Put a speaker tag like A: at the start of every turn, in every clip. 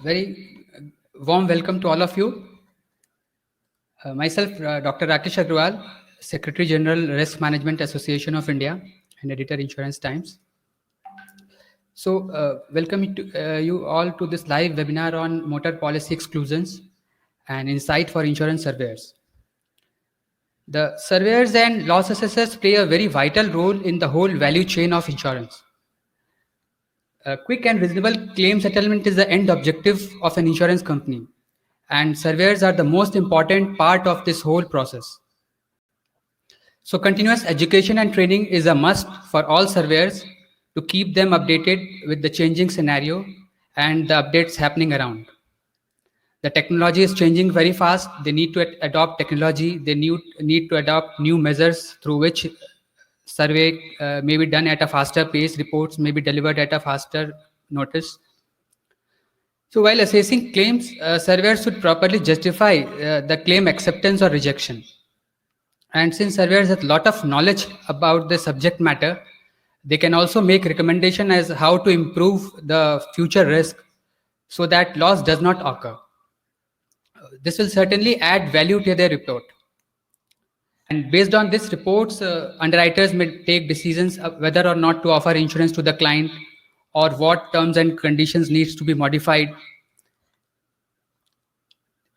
A: Very warm welcome to all of you. Myself, Dr. Rakesh Agrawal, Secretary General, Risk Management Association of India and Editor, Insurance Times. So, welcome you all to this live webinar on motor policy exclusions and insight for insurance surveyors. The surveyors and loss assessors play a very vital role in the whole value chain of insurance. Quick and reasonable claim settlement is the end objective of an insurance company, and surveyors are the most important part of this whole process. So continuous education and training is a must for all surveyors to keep them updated with the changing scenario and the updates happening around. The technology is changing very fast. They need to adopt technology. They need to adopt new measures through which survey may be done at a faster pace, reports may be delivered at a faster notice. So while assessing claims, surveyors should properly justify the claim acceptance or rejection. And since surveyors have a lot of knowledge about the subject matter, they can also make recommendation as how to improve the future risk so that loss does not occur. This will certainly add value to their report. And based on this reports, underwriters may take decisions of whether or not to offer insurance to the client or what terms and conditions needs to be modified.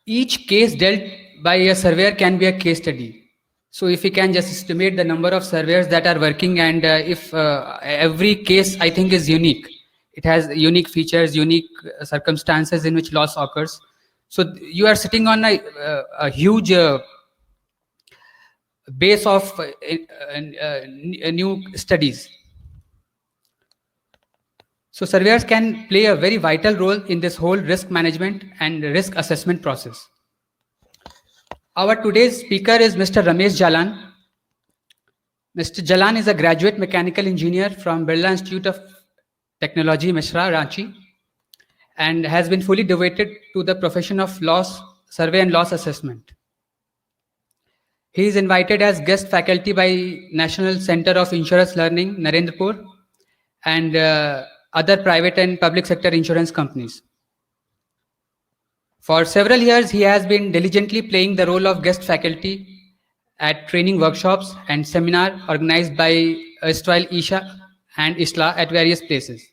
A: Each case dealt by a surveyor can be a case study. So if we can just estimate the number of surveyors that are working, and if every case I think is unique, it has unique features, unique circumstances in which loss occurs. So you are sitting on a huge base of new studies. So surveyors can play a very vital role in this whole risk management and risk assessment process. Our today's speaker is Mr. Ramesh Jalan. Mr. Jalan is a graduate mechanical engineer from Birla Institute of Technology, Mishra, Ranchi, and has been fully devoted to the profession of loss survey and loss assessment. He is invited as guest faculty by National Center of Insurance Learning, Narendrapur, and other private and public sector insurance companies. For several years, he has been diligently playing the role of guest faculty at training workshops and seminar organized by erstwhile Isha and ISLA at various places.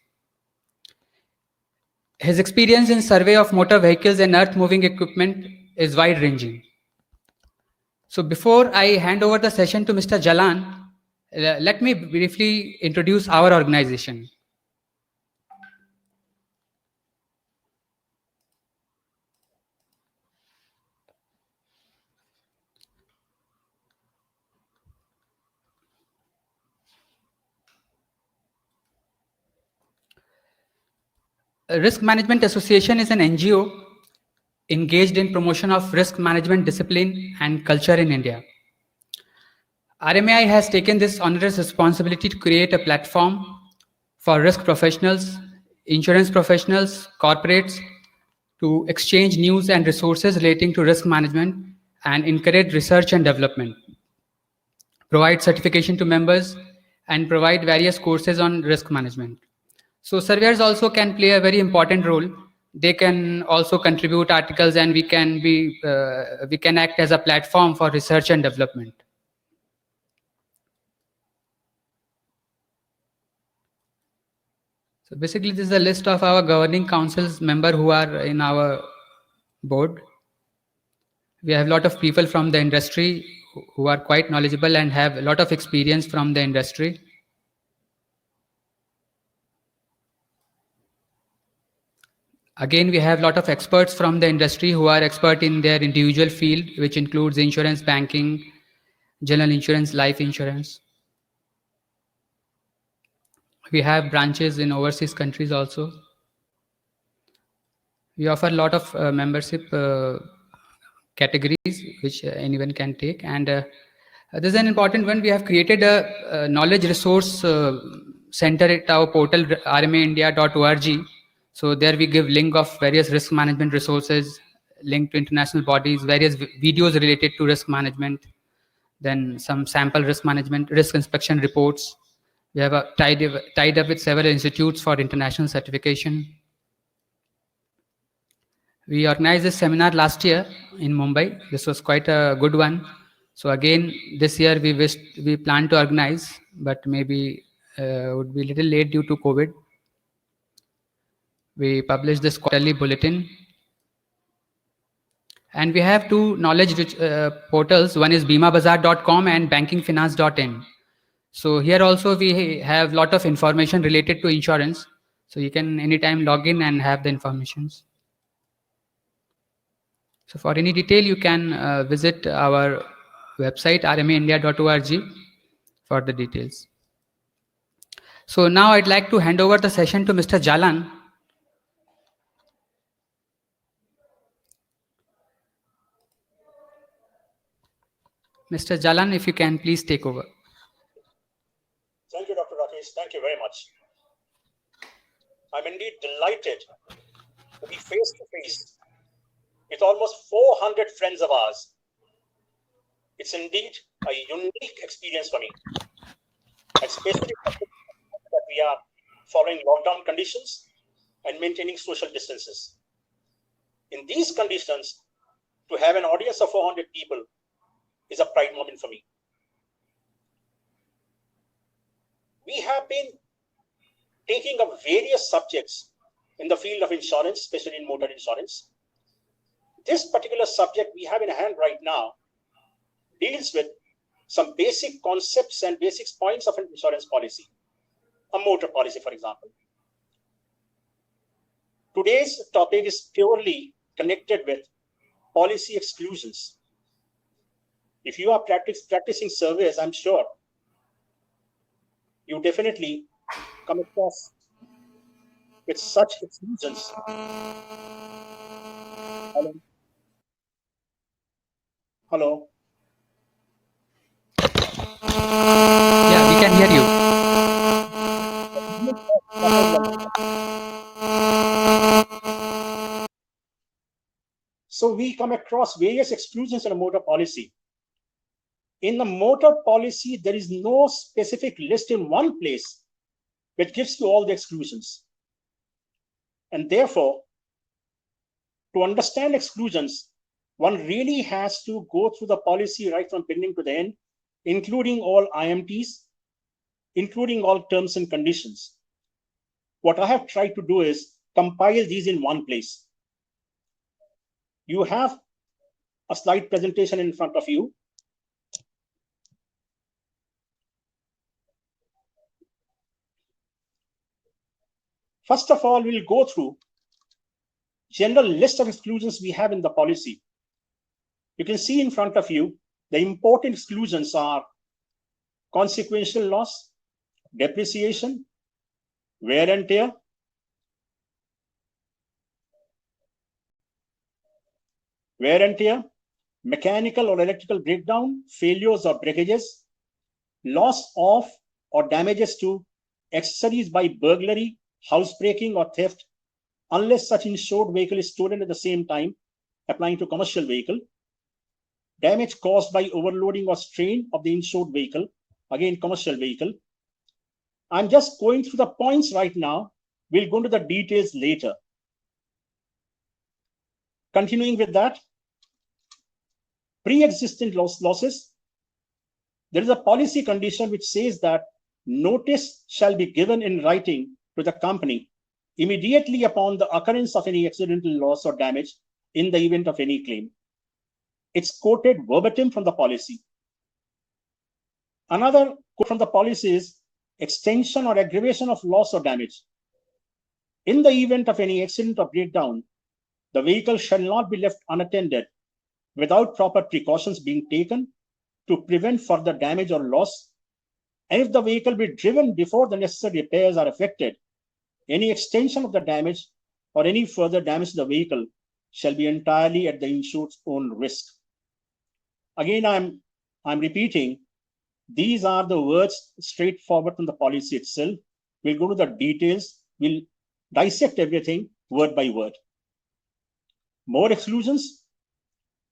A: His experience in survey of motor vehicles and earth-moving equipment is wide-ranging. So before I hand over the session to Mr. Jalan, let me briefly introduce our organization. Risk Management Association is an NGO engaged in promotion of risk management discipline and culture in India. RMAI has taken this onerous responsibility to create a platform for risk professionals, insurance professionals, corporates to exchange news and resources relating to risk management and encourage research and development, provide certification to members, and provide various courses on risk management. So surveyors also can play a very important role. They can also contribute articles, and we can act as a platform for research and development. So basically, this is a list of our governing council's members who are in our board. We have a lot of people from the industry who are quite knowledgeable and have a lot of experience from the industry. Again, we have a lot of experts from the industry who are expert in their individual field, which includes insurance, banking, general insurance, life insurance. We have branches in overseas countries also. We offer a lot of membership categories which anyone can take. And this is an important one. We have created a knowledge resource center at our portal, rmaindia.org. So there we give link of various risk management resources, link to international bodies, various videos related to risk management, then some sample risk management, risk inspection reports. We have tied up with several institutes for international certification. We organized this seminar last year in Mumbai. This was quite a good one. So again, this year we plan to organize, but maybe would be a little late due to COVID. We published this quarterly bulletin, and we have two knowledge rich portals. One is BimaBazaar.com and BankingFinance.in. So here also we have lot of information related to insurance. So you can anytime log in and have the informations. So for any detail, you can visit our website rmaindia.org for the details. So now I'd like to hand over the session to Mr. Jalan. Mr. Jalan, if you can please take over.
B: Thank you, Dr. Rakesh. Thank you very much. I'm indeed delighted to be face to face with almost 400 friends of ours. It's indeed a unique experience for me, especially that we are following lockdown conditions and maintaining social distances. In these conditions, to have an audience of 400 people is a pride moment for me. We have been taking up various subjects in the field of insurance, especially in motor insurance. This particular subject we have in hand right now deals with some basic concepts and basic points of an insurance policy, a motor policy, for example. Today's topic is purely connected with policy exclusions. If you are practicing surveys, I'm sure you definitely come across with such exclusions. Hello?
A: Yeah, we can hear you.
B: So we come across various exclusions in a motor policy. In the motor policy, there is no specific list in one place which gives you all the exclusions. And therefore, to understand exclusions, one really has to go through the policy right from beginning to the end, including all IMTs, including all terms and conditions. What I have tried to do is compile these in one place. You have a slide presentation in front of you. First of all, we'll go through general list of exclusions we have in the policy. You can see in front of you, the important exclusions are consequential loss, depreciation, wear and tear, mechanical or electrical breakdown, failures or breakages, loss of or damages to accessories by burglary, housebreaking or theft, unless such insured vehicle is stolen at the same time, applying to commercial vehicle, damage caused by overloading or strain of the insured vehicle, again commercial vehicle. I'm just going through the points right now. We'll go into the details later. Continuing with that, pre-existing losses. There is a policy condition which says that notice shall be given in writing to the company immediately upon the occurrence of any accidental loss or damage in the event of any claim. It's quoted verbatim from the policy. Another quote from the policy is extension or aggravation of loss or damage. In the event of any accident or breakdown, the vehicle shall not be left unattended without proper precautions being taken to prevent further damage or loss. And if the vehicle be driven before the necessary repairs are effected, any extension of the damage or any further damage to the vehicle shall be entirely at the insured's own risk. Again, I'm repeating, these are the words straightforward from the policy itself. We'll go to the details. We'll dissect everything word by word. More exclusions,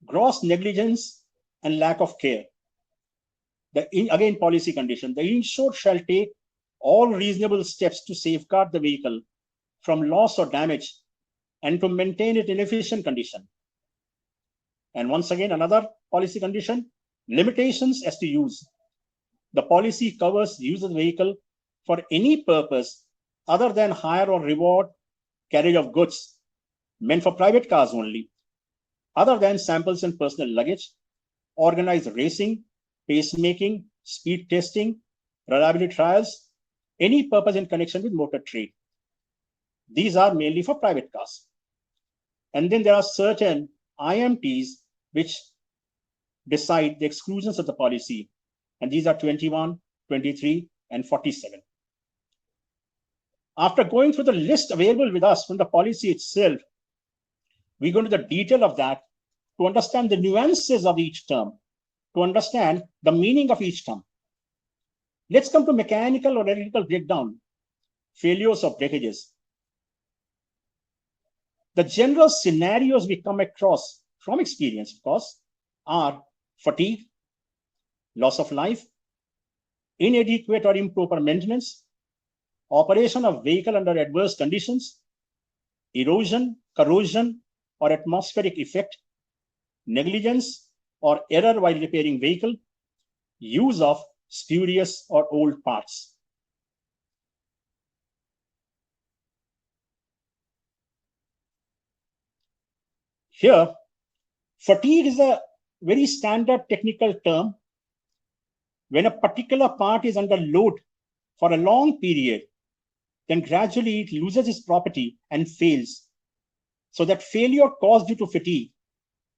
B: gross negligence and lack of care. Again, policy condition, the insured shall take all reasonable steps to safeguard the vehicle from loss or damage and to maintain it in efficient condition. And once again, another policy condition, limitations as to use. The policy covers use of the vehicle for any purpose other than hire or reward carriage of goods meant for private cars only, other than samples and personal luggage, organized racing, pacemaking, speed testing, reliability trials, any purpose in connection with motor trade. These are mainly for private cars. And then there are certain IMTs which decide the exclusions of the policy. And these are 21, 23, and 47. After going through the list available with us from the policy itself, we go into the detail of that to understand the nuances of each term, to understand the meaning of each term. Let's come to mechanical or electrical breakdown, failures or breakages. The general scenarios we come across from experience, of course, are fatigue, loss of life, inadequate or improper maintenance, operation of vehicle under adverse conditions, erosion, corrosion, or atmospheric effect, negligence or error while repairing vehicle, use of spurious or old parts. Here, fatigue is a very standard technical term. When a particular part is under load for a long period, then gradually it loses its property and fails. So that failure caused due to fatigue.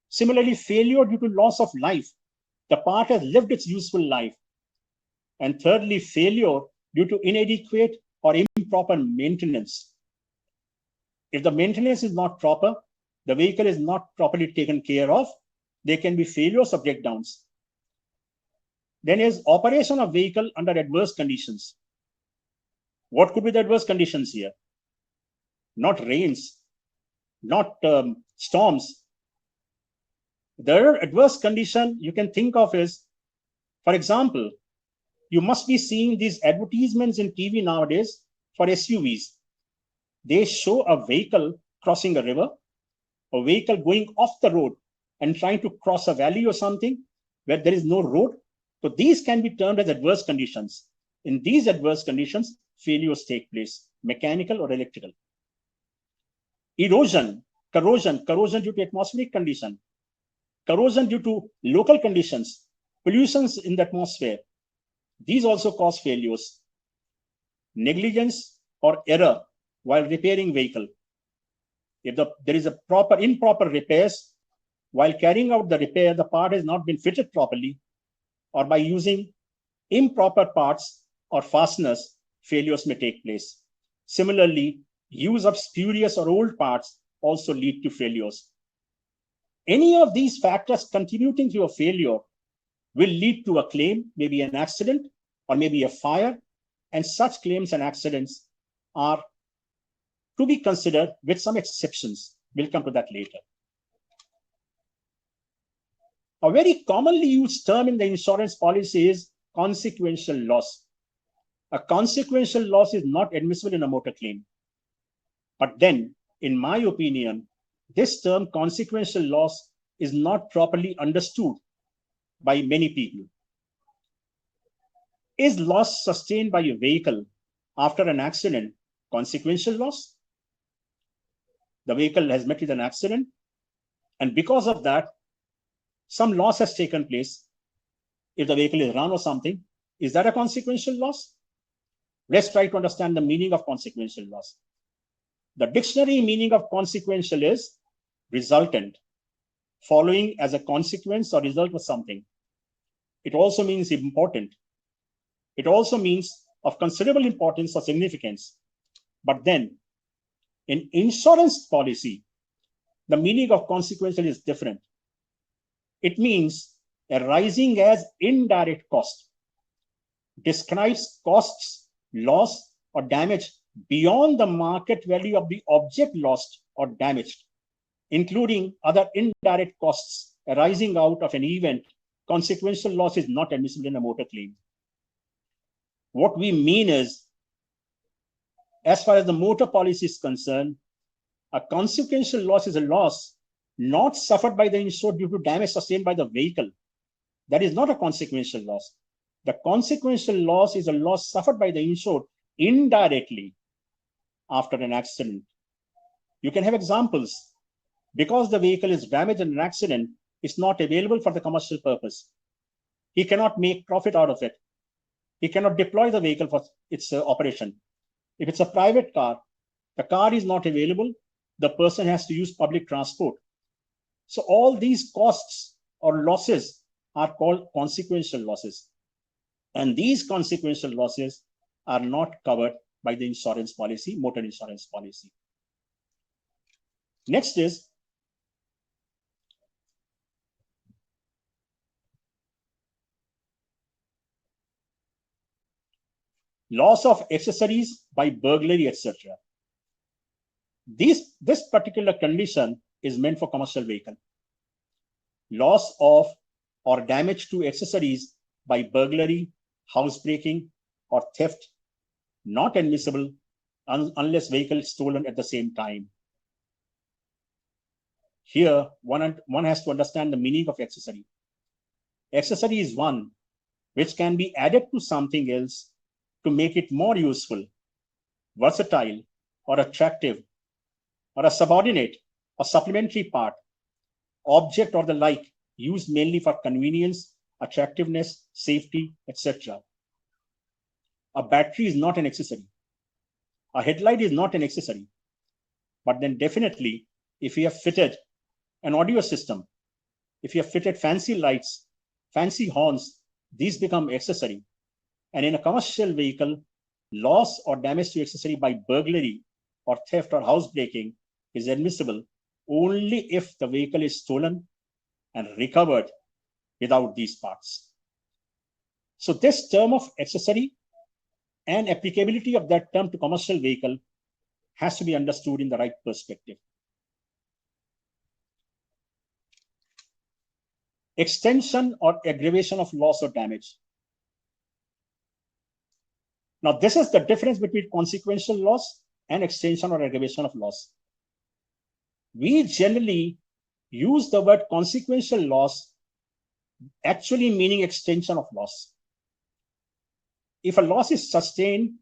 B: Similarly, failure due to loss of life. The part has lived its useful life. And thirdly, failure due to inadequate or improper maintenance. If the maintenance is not proper, the vehicle is not properly taken care of, there can be failures or breakdowns. Then is operation of vehicle under adverse conditions. What could be the adverse conditions here? Not rains, not storms. The other adverse condition you can think of is, for example, you must be seeing these advertisements in TV nowadays for SUVs. They show a vehicle crossing a river, a vehicle going off the road and trying to cross a valley or something where there is no road. So these can be termed as adverse conditions. In these adverse conditions, failures take place, mechanical or electrical. Erosion, corrosion due to atmospheric condition, corrosion due to local conditions, pollutions in the atmosphere. These also cause failures. Negligence or error while repairing vehicle. If there is a improper repairs, while carrying out the repair, the part has not been fitted properly, or by using improper parts or fasteners, failures may take place. Similarly, use of spurious or old parts also lead to failures. Any of these factors contributing to a failure will lead to a claim, maybe an accident or maybe a fire, and such claims and accidents are to be considered with some exceptions. We'll come to that later. A very commonly used term in the insurance policy is consequential loss. A consequential loss is not admissible in a motor claim. But then, in my opinion, this term consequential loss is not properly understood by many people. Is loss sustained by a vehicle after an accident consequential loss? The vehicle has met with an accident, and because of that, some loss has taken place. If the vehicle is run or something, is that a consequential loss? Let's try to understand the meaning of consequential loss. The dictionary meaning of consequential is resultant, following as a consequence or result of something. It also means important. It also means of considerable importance or significance. But then, in insurance policy, the meaning of consequential is different. It means arising as indirect cost, describes costs, loss, or damage beyond the market value of the object lost or damaged, including other indirect costs arising out of an event. Consequential loss is not admissible in a motor claim. What we mean is, as far as the motor policy is concerned, A consequential loss is a loss not suffered by the insured due to damage sustained by the vehicle. That is not a consequential loss. The consequential loss is a loss suffered by the insured indirectly after an accident. You can have examples. Because the vehicle is damaged in an accident, it's not available for the commercial purpose. He cannot make profit out of it. He cannot deploy the vehicle for its operation. If it's a private car, the car is not available. The person has to use public transport. So all these costs or losses are called consequential losses. And these consequential losses are not covered by the insurance policy, motor insurance policy. Next is loss of accessories by burglary, etc. This particular condition is meant for commercial vehicle. Loss of or damage to accessories by burglary, housebreaking, or theft, not admissible unless vehicle is stolen at the same time. Here, one has to understand the meaning of accessory. Accessory is one which can be added to something else to make it more useful, versatile, or attractive, or a subordinate or supplementary part, object, or the like, used mainly for convenience, attractiveness, safety, etc. A battery is not an accessory. A headlight is not an accessory. But then definitely, if you have fitted an audio system, if you have fitted fancy lights, fancy horns, these become accessory. And in a commercial vehicle, loss or damage to accessory by burglary or theft or housebreaking is admissible only if the vehicle is stolen and recovered without these parts. So this term of accessory and applicability of that term to commercial vehicle has to be understood in the right perspective. Extension or aggravation of loss or damage. Now, this is the difference between consequential loss and extension or aggravation of loss. We generally use the word consequential loss actually meaning extension of loss. If a loss is sustained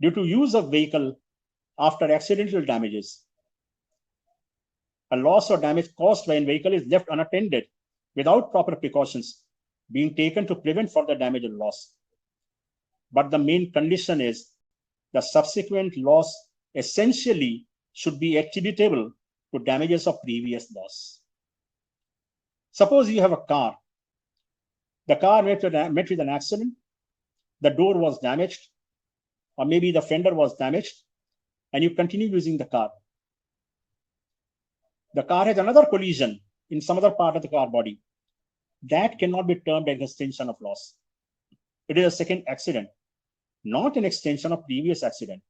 B: due to use of vehicle after accidental damages, a loss or damage caused by a vehicle is left unattended without proper precautions being taken to prevent further damage or loss. But the main condition is the subsequent loss essentially should be attributable to damages of previous loss. Suppose you have a car. The car met with an accident, the door was damaged, or maybe the fender was damaged, and you continue using the car. The car has another collision in some other part of the car body. That cannot be termed an extension of loss. It is a second accident, not an extension of previous accident.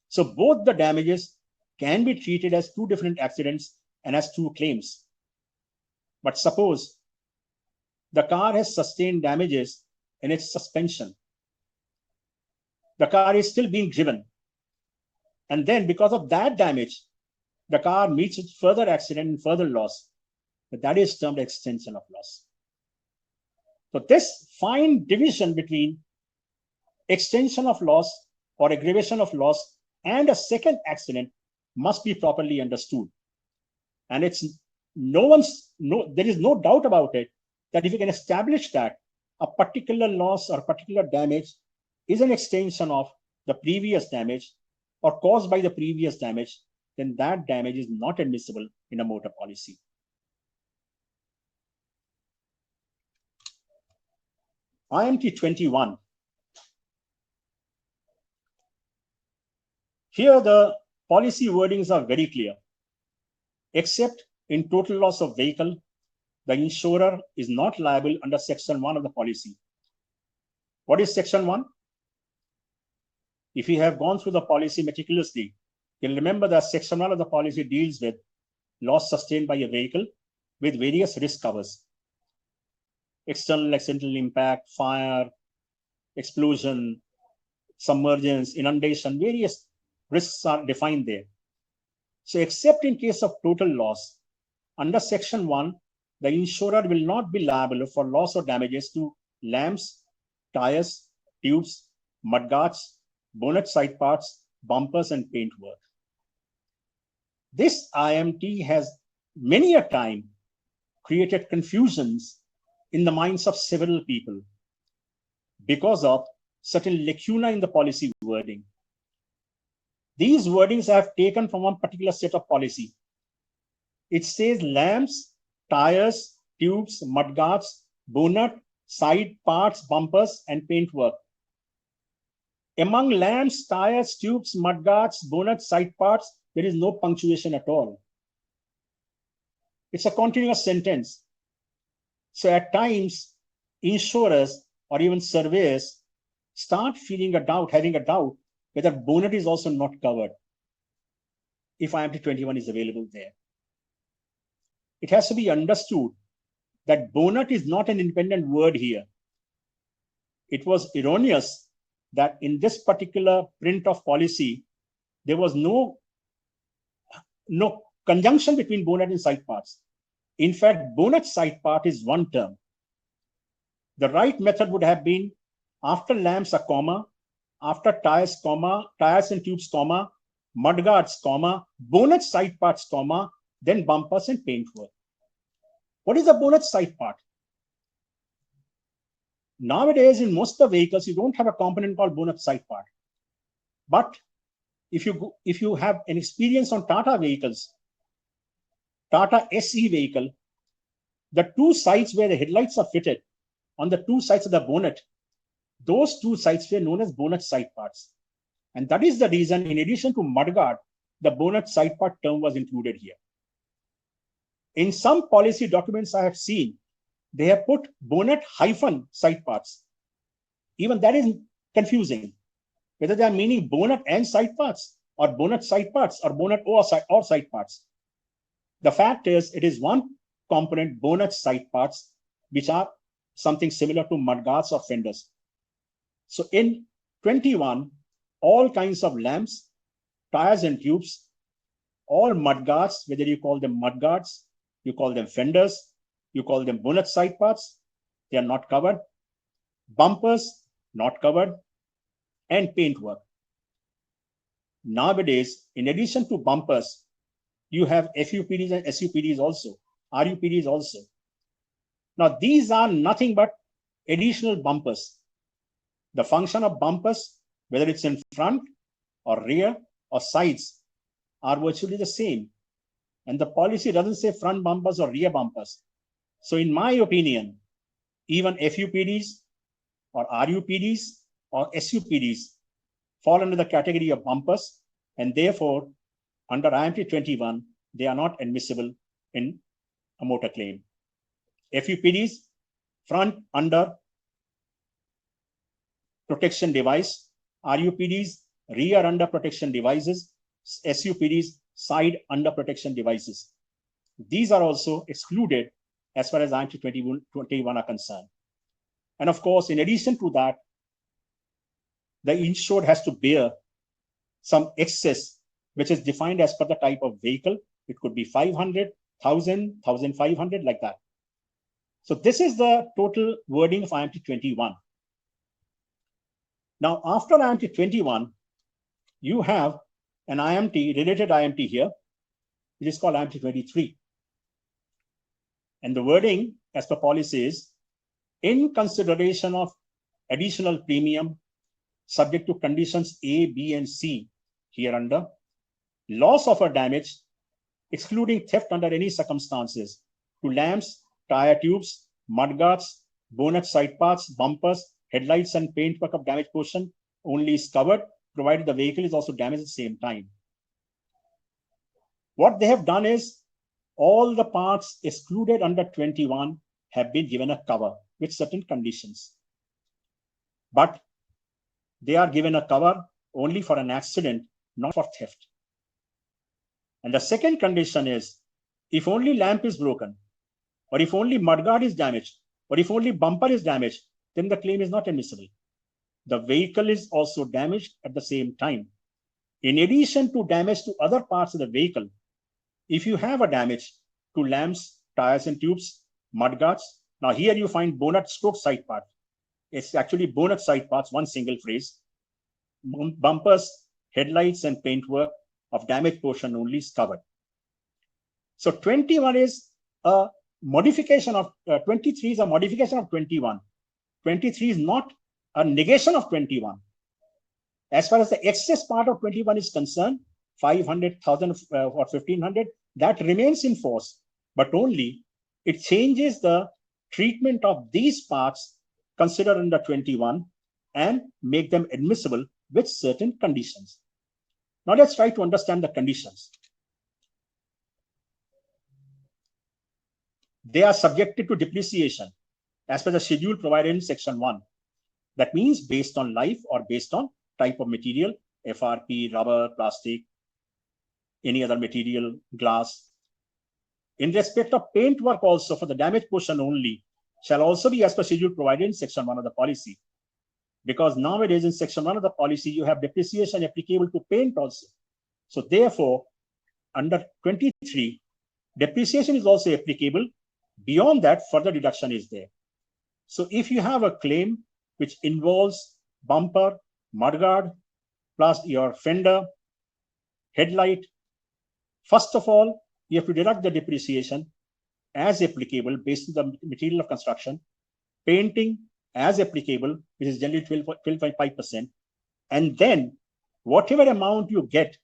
B: So both the damages can be treated as two different accidents and as two claims. But suppose the car has sustained damages in its suspension. The car is still being driven. And then because of that damage, the car meets with further accident and further loss. But that is termed extension of loss. So this fine division between extension of loss or aggravation of loss and a second accident must be properly understood. And there is no doubt about it that if you can establish that a particular loss or particular damage is an extension of the previous damage or caused by the previous damage, then that damage is not admissible in a motor policy. IMT 21. Here the policy wordings are very clear. Except in total loss of vehicle, the insurer is not liable under Section 1 of the policy. What is Section 1? If you have gone through the policy meticulously, you'll remember that Section 1 of the policy deals with loss sustained by a vehicle with various risk covers. External accidental impact, fire, explosion, submergence, inundation, various risks are defined there. So except in case of total loss, under Section 1, the insurer will not be liable for loss or damages to lamps, tires, tubes, mudguards, bonnet side parts, bumpers, and paintwork. This IMT has many a time created confusions in the minds of several people because of certain lacuna in the policy wording. These wordings I have taken from one particular set of policy. It says lamps, tires, tubes, mudguards, bonnet, side parts, bumpers, and paintwork. Among lamps, tires, tubes, mudguards, bonnet, side parts, there is no punctuation at all. It's a continuous sentence. So at times, insurers or even surveyors start having a doubt whether bonnet is also not covered if IMT 21 is available there. It has to be understood that bonnet is not an independent word here. It was erroneous that in this particular print of policy, there was no conjunction between bonnet and side parts. In fact, bonnet side part is one term. The right method would have been after lamps a comma, after tires, comma, tires and tubes, comma, mudguards, comma, bonnet side parts, comma, then bumpers and paintwork. What is a bonnet side part? Nowadays, in most of the vehicles, you don't have a component called bonnet side part. But if you have an experience on Tata vehicles, Tata SE vehicle, the two sides where the headlights are fitted on the two sides of the bonnet, those two sides were known as bonnet side parts. And that is the reason, in addition to mudguard, the bonnet side part term was included here. In some policy documents I have seen, they have put bonnet hyphen side parts. Even that is confusing, whether they are meaning bonnet and side parts, or bonnet side parts, or bonnet or side parts. The fact is, it is one component, bonnet side parts, which are something similar to mudguards or fenders. So in 21, all kinds of lamps, tires and tubes, all mudguards, whether you call them mudguards, you call them fenders, you call them bonnet side parts, they are not covered. Bumpers, not covered. And paintwork. Nowadays, in addition to bumpers, you have FUPDs and SUPDs also, RUPDs also. Now, these are nothing but additional bumpers. The function of bumpers, whether it's in front or rear or sides, are virtually the same. And the policy doesn't say front bumpers or rear bumpers. So in my opinion, even FUPDs or RUPDs or SUPDs fall under the category of bumpers, and therefore, under IMT 21, they are not admissible in a motor claim. FUPDs, front under protection device, RUPDs, rear under protection devices, SUPDs, side under protection devices. These are also excluded as far as IMT 21 are concerned. And of course, in addition to that, the insured has to bear some excess, which is defined as per the type of vehicle. It could be 500, 1,000, 1,500, like that. So this is the total wording of IMT 21. Now, after IMT 21, you have an IMT, related IMT here, which is called IMT 23. And the wording as per policy is, in consideration of additional premium subject to conditions A, B, and C hereunder, loss of or damage, excluding theft under any circumstances, to lamps, tire tubes, mudguards, bonnet side parts, bumpers, headlights, and paintwork of damaged portion only is covered, provided the vehicle is also damaged at the same time. What they have done is, all the parts excluded under 21 have been given a cover with certain conditions. But they are given a cover only for an accident, not for theft. And the second condition is, if only lamp is broken, or if only mudguard is damaged, or if only bumper is damaged, then the claim is not admissible. The vehicle is also damaged at the same time. In addition to damage to other parts of the vehicle, if you have a damage to lamps, tires and tubes, mudguards, now here you find bonnet stroke side part. It's actually bonnet side parts, one single phrase. Bumpers, headlights and paintwork of damaged portion only is covered. So 21 is a modification of 23 is a modification of 21. 23 is not a negation of 21. As far as the excess part of 21 is concerned, 500,000 or 1,500, that remains in force, but only it changes the treatment of these parts considered under 21 and make them admissible with certain conditions. Now let's try to understand the conditions. They are subjected to depreciation as per the schedule provided in section 1. That means based on life or based on type of material, FRP, rubber, plastic, any other material, glass. In respect of paint work also, for the damaged portion only, shall also be as per schedule provided in section 1 of the policy. Because nowadays in section 1 of the policy, you have depreciation applicable to paint also. So therefore, under 23, depreciation is also applicable. Beyond that, further deduction is there. So if you have a claim which involves bumper, mudguard, plus your fender, headlight, first of all, you have to deduct the depreciation as applicable based on the material of construction, painting as applicable, which is generally 12.5%, and then whatever amount you get,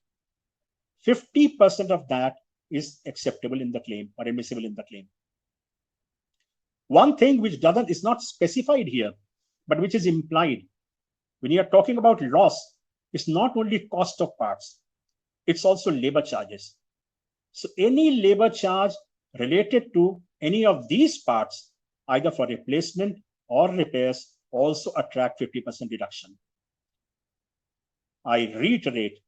B: 50% of that is acceptable in the claim or admissible in the claim. One thing which is not specified here, but which is implied, when you are talking about loss, it's not only cost of parts, it's also labor charges. So any labor charge related to any of these parts, either for replacement or repairs, also attract 50% deduction. I reiterate,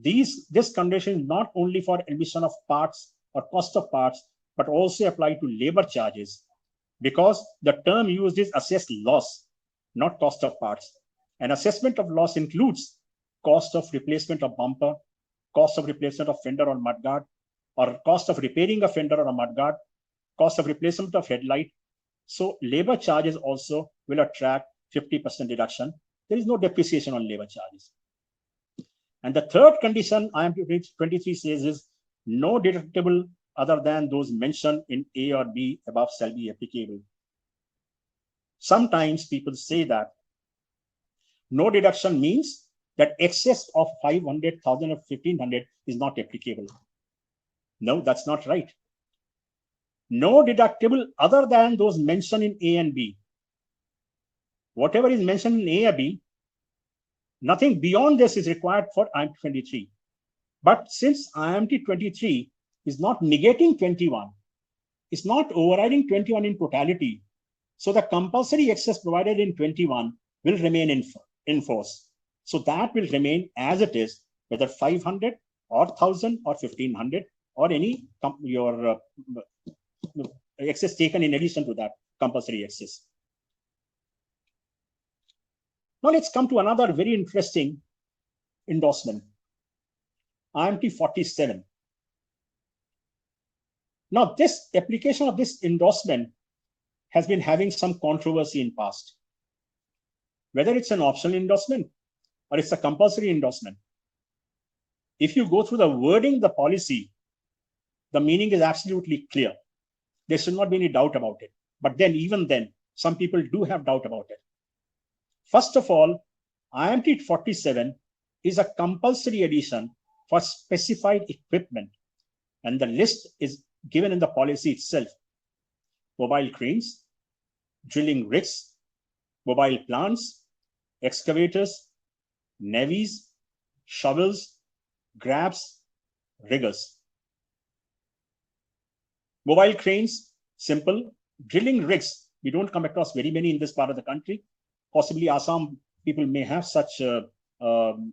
B: this condition is not only for admission of parts or cost of parts, but also apply to labor charges, because the term used is assessed loss, not cost of parts. An assessment of loss includes cost of replacement of bumper, cost of replacement of fender or mudguard, or cost of repairing a fender or a mudguard, cost of replacement of headlight. So labor charges also will attract 50% deduction. There is no depreciation on labor charges. And the third condition IMT 23 says is no deductible other than those mentioned in A or B above shall be applicable. Sometimes people say that no deduction means that excess of 500,000 or 1,500 is not applicable. No, that's not right. No deductible other than those mentioned in A and B. Whatever is mentioned in A or B, nothing beyond this is required for IMT 23. But since IMT 23 is not negating 21, it's not overriding 21 in totality, so the compulsory excess provided in 21 will remain in force. So that will remain as it is, whether 500 or 1,000 or 1,500 or any your excess taken in addition to that compulsory excess. Now let's come to another very interesting endorsement, IMT 47. Now this application of this endorsement has been having some controversy in past. Whether it's an optional endorsement or it's a compulsory endorsement. If you go through the wording, the policy, the meaning is absolutely clear. There should not be any doubt about it. But then, even then, some people do have doubt about it. First of all, IMT 47 is a compulsory addition for specified equipment. And the list is given in the policy itself. Mobile cranes, drilling rigs, mobile plants, excavators, navies, shovels, grabs, riggers. Mobile cranes, simple. Drilling rigs, we don't come across very many in this part of the country. Possibly Assam people may have such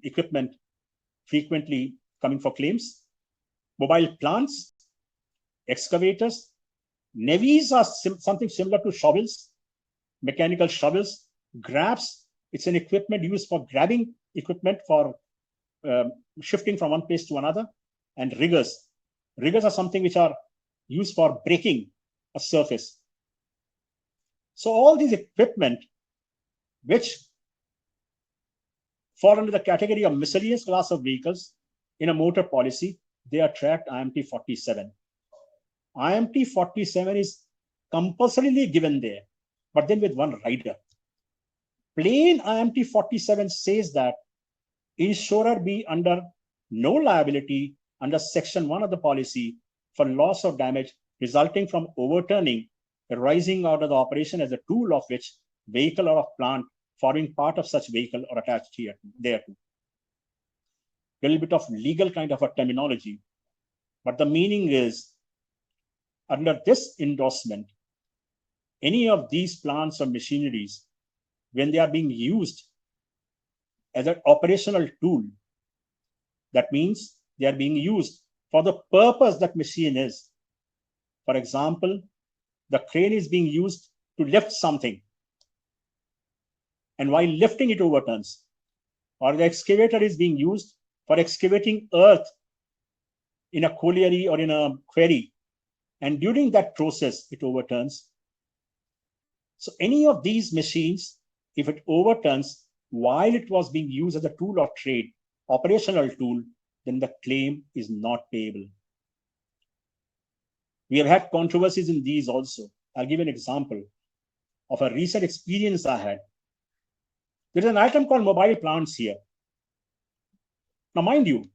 B: equipment frequently coming for claims. Mobile plants, excavators, navies are something similar to shovels, mechanical shovels, grabs. It's an equipment used for grabbing equipment for shifting from one place to another, and riggers. Riggers are something which are used for braking a surface. So all these equipment which fall under the category of miscellaneous class of vehicles in a motor policy, they are tracked IMT 47. IMT 47 is compulsorily given there, but then with one rider. Plain IMT 47 says that insurer be under no liability under section 1 of the policy for loss or damage resulting from overturning arising out of the operation as a tool of which vehicle or of plant forming part of such vehicle or attached here thereto. A little bit of legal kind of a terminology, but the meaning is under this endorsement, any of these plants or machineries, when they are being used as an operational tool, that means they are being used for the purpose that machine is. For example, the crane is being used to lift something, and while lifting it overturns, or the excavator is being used for excavating earth in a colliery or in a quarry, and during that process it overturns. So any of these machines, if it overturns while it was being used as a tool of trade, operational tool, then the claim is not payable. We have had controversies in these also. I'll give an example of a recent experience I had. There is an item called mobile plants here. Now, mind you,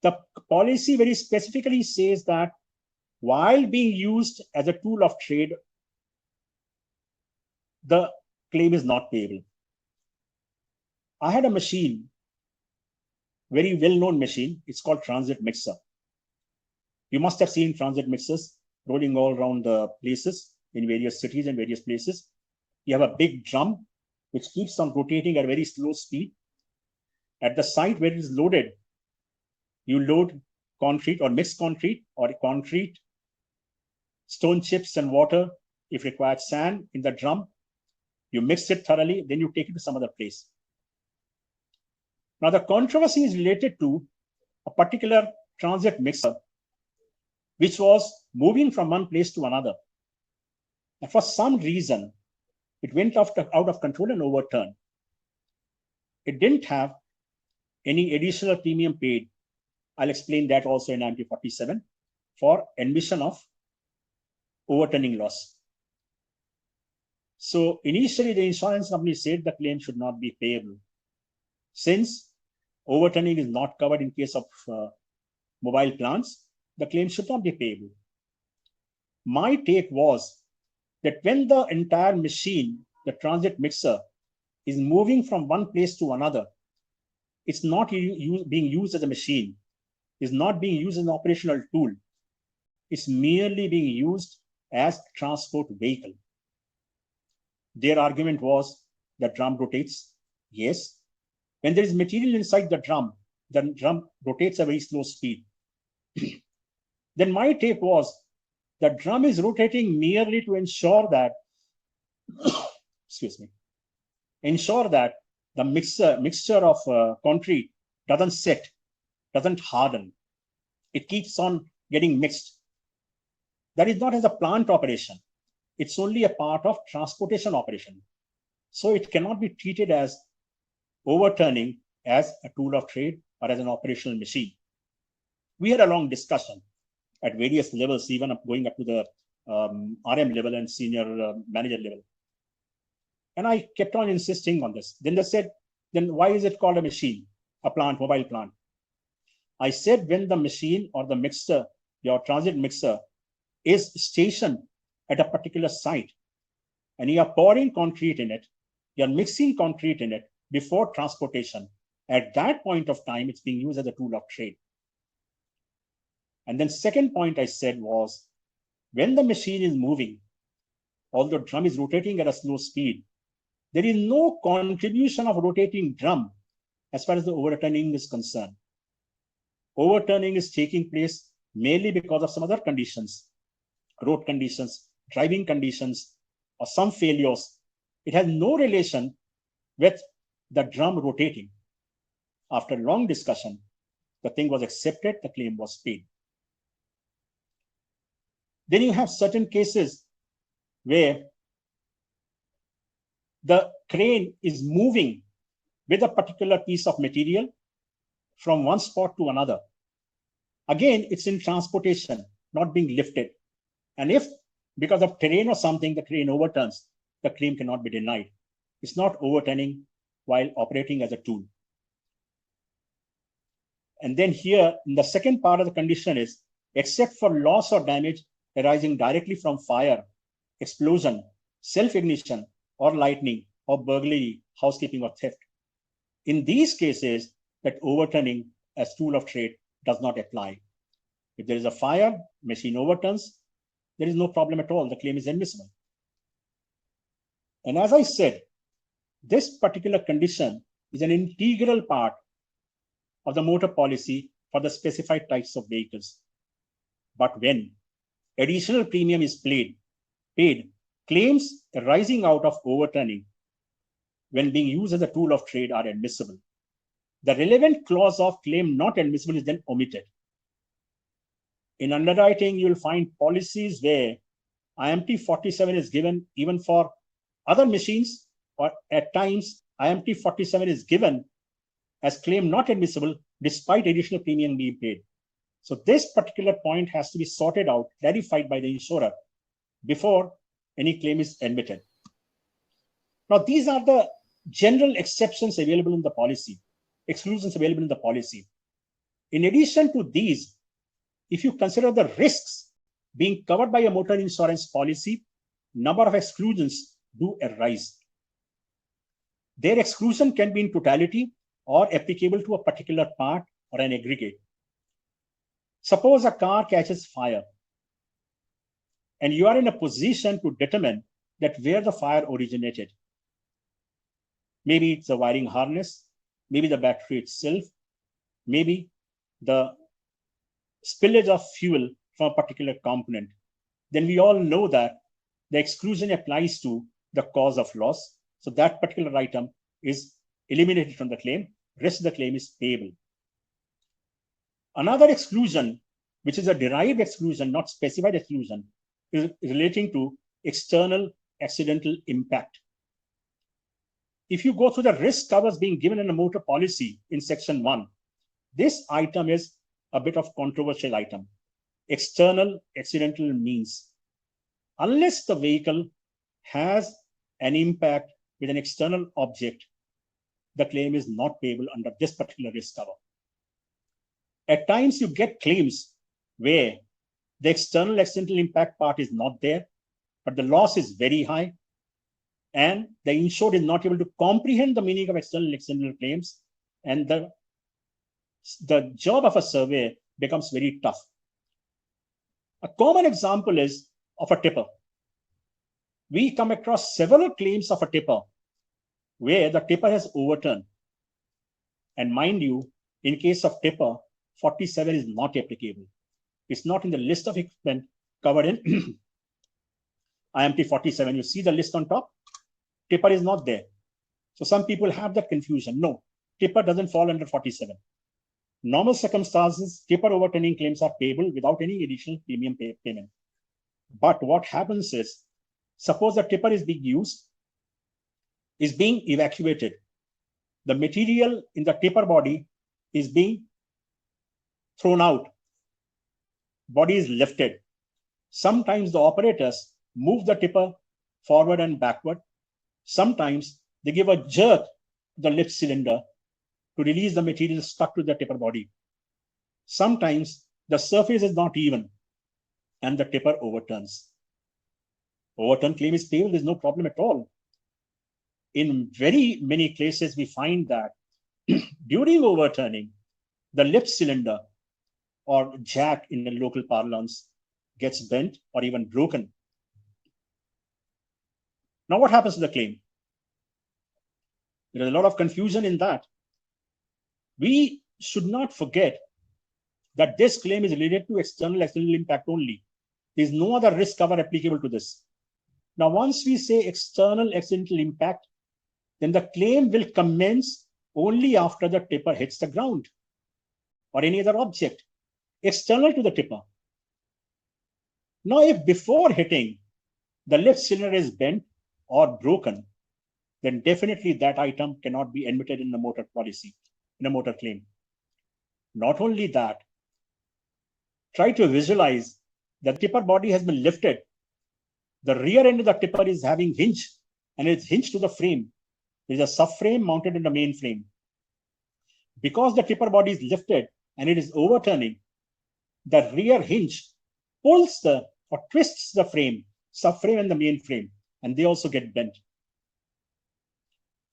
B: the policy very specifically says that while being used as a tool of trade, the claim is not payable. I had a machine, very well-known machine. It's called transit mixer. You must have seen transit mixers rolling all around the places in various cities and various places. You have a big drum which keeps on rotating at a very slow speed. At the site where it is loaded, you load concrete or mixed concrete or concrete, stone chips and water, if required sand in the drum. You mix it thoroughly, then you take it to some other place. Now the controversy is related to a particular transit mixer which was moving from one place to another. And for some reason, it went out of control and overturned. It didn't have any additional premium paid. I'll explain that also in IMT 47 for admission of overturning loss. So initially, the insurance company said the claim should not be payable. Since overturning is not covered in case of mobile plants, the claim should not be payable. My take was that when the entire machine, the transit mixer, is moving from one place to another, it's not being used as a machine, it's not being used as an operational tool. It's merely being used as a transport vehicle. Their argument was the drum rotates. Yes. When there is material inside the drum rotates at a very slow speed. Then my take was the drum is rotating merely to ensure that, ensure that the mixture of concrete doesn't set, doesn't harden. It keeps on getting mixed. That is not as a plant operation. It's only a part of transportation operation. So it cannot be treated as overturning as a tool of trade or as an operational machine. We had a long discussion at various levels, even going up to the RM level and senior manager level. And I kept on insisting on this. Then they said, then why is it called a machine, a plant, mobile plant? I said, when the machine or the mixer, your transit mixer, is stationed at a particular site and you are pouring concrete in it, you're mixing concrete in it before transportation, at that point of time, it's being used as a tool of trade. And then second point I said was, when the machine is moving, although drum is rotating at a slow speed, there is no contribution of rotating drum as far as the overturning is concerned. Overturning is taking place mainly because of some other conditions, road conditions, driving conditions, or some failures. It has no relation with the drum rotating. After long discussion, the thing was accepted, the claim was paid. Then you have certain cases where the crane is moving with a particular piece of material from one spot to another. Again, it's in transportation, not being lifted. And if because of terrain or something, the crane overturns, the claim cannot be denied. It's not overturning while operating as a tool. And then here, in the second part of the condition is, except for loss or damage arising directly from fire, explosion, self-ignition, or lightning, or burglary, housekeeping, or theft. In these cases, that overturning as tool of trade does not apply. If there is a fire, machine overturns, there is no problem at all. The claim is admissible. And as I said, this particular condition is an integral part of the motor policy for the specified types of vehicles. But when additional premium is paid, claims arising out of overturning when being used as a tool of trade are admissible. The relevant clause of claim not admissible is then omitted. In underwriting, you'll find policies where IMT 47 is given even for other machines, or at times IMT 47 is given as claim not admissible despite additional premium being paid. So this particular point has to be sorted out, clarified by the insurer before any claim is admitted. Now, these are the general exceptions available in the policy, exclusions available in the policy. In addition to these, if you consider the risks being covered by a motor insurance policy, number of exclusions do arise. Their exclusion can be in totality or applicable to a particular part or an aggregate. Suppose a car catches fire and you are in a position to determine that where the fire originated. Maybe it's the wiring harness, maybe the battery itself, maybe the spillage of fuel from a particular component. Then we all know that the exclusion applies to the cause of loss. So that particular item is eliminated from the claim. Rest of the claim is payable. Another exclusion, which is a derived exclusion, not specified exclusion, is relating to external accidental impact. If you go through the risk covers being given in a motor policy in section 1, this item is a bit of controversial item. External accidental means unless the vehicle has an impact with an external object, the claim is not payable under this particular risk cover. At times you get claims where the external accidental impact part is not there, but the loss is very high, and the insured is not able to comprehend the meaning of external accidental claims, and the job of a surveyor becomes very tough. A common example is of a tipper. We come across several claims of a tipper where the tipper has overturned. And mind you, in case of tipper, 47 is not applicable. It's not in the list of equipment covered in IMT 47. You see the list on top? Tipper is not there. So some people have that confusion. No, tipper doesn't fall under 47. Normal circumstances, tipper overturning claims are payable without any additional premium payment. But what happens is, suppose the tipper is being used, is being evacuated. The material in the tipper body is being thrown out. Body is lifted. Sometimes the operators move the tipper forward and backward. Sometimes they give a jerk to the lift cylinder to release the material stuck to the tipper body. Sometimes the surface is not even and the tipper overturns. Overturn claim is payable, there's no problem at all. In very many cases, we find that during overturning, the lift cylinder or jack in the local parlance gets bent or even broken. Now, what happens to the claim? There is a lot of confusion in that. We should not forget that this claim is related to external accidental impact only. There is no other risk cover applicable to this. Now, once we say external accidental impact, then the claim will commence only after the tipper hits the ground. or any other object external to the tipper. Now, if before hitting the lift cylinder is bent or broken, then definitely that item cannot be admitted in the motor policy, in a motor claim. Not only that, try to visualize that the tipper body has been lifted. The rear end of the tipper is having hinge and it's hinged to the frame. There is a subframe mounted in the main frame. Because the tipper body is lifted and it is overturning, the rear hinge pulls or twists the frame, subframe and the main frame, and they also get bent.